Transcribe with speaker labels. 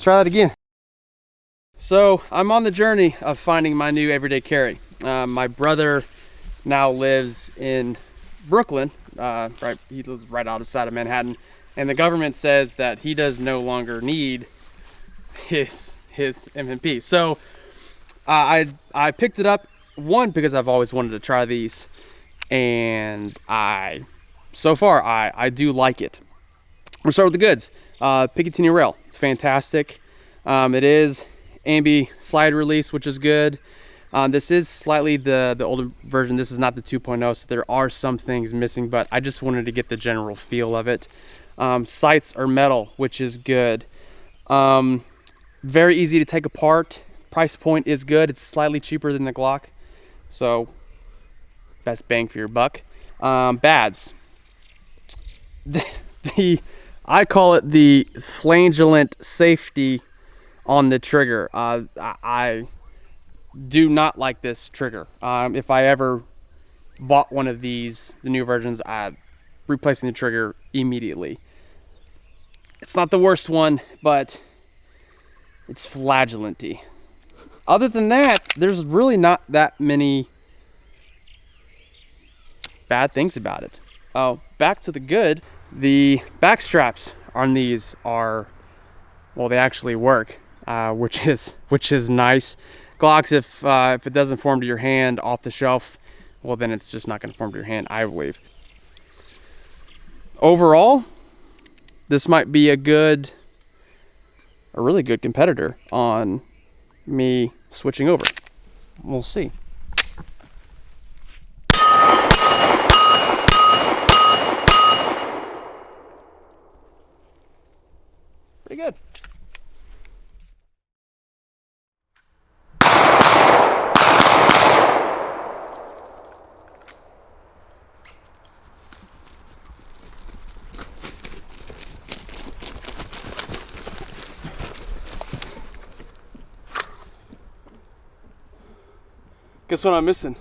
Speaker 1: Let's try that again. So I'm on the journey of finding my new everyday carry. My brother now lives in Brooklyn, he lives right outside of Manhattan, and the government says that he does no longer need his M&P. So I picked it up, one, because I've always wanted to try these, and so far I do like it. We'll start with the goods. Picatinny rail, fantastic. It is ambi slide release, which is good. This is slightly the older version. This is not the 2.0, so there are some things missing, but I just wanted to get the general feel of it. Sights are metal, which is good. Very easy to take apart. Price point is good. It's slightly cheaper than the Glock, so best bang for your buck. Bads. I call it the flangellant safety on the trigger. I do not like this trigger. If I ever bought one of these, the new versions, I'm replacing the trigger immediately. It's not the worst one, but it's flagellant-y. Other than that, there's really not that many bad things about it. Oh, back to the good. The back straps on these are, well, they actually work, which is nice. Glocks, if it doesn't form to your hand off the shelf, well, then it's just not going to form to your hand, I believe. Overall, this might be a really good competitor on me switching over. We'll see. Pretty good. Guess what I'm missing?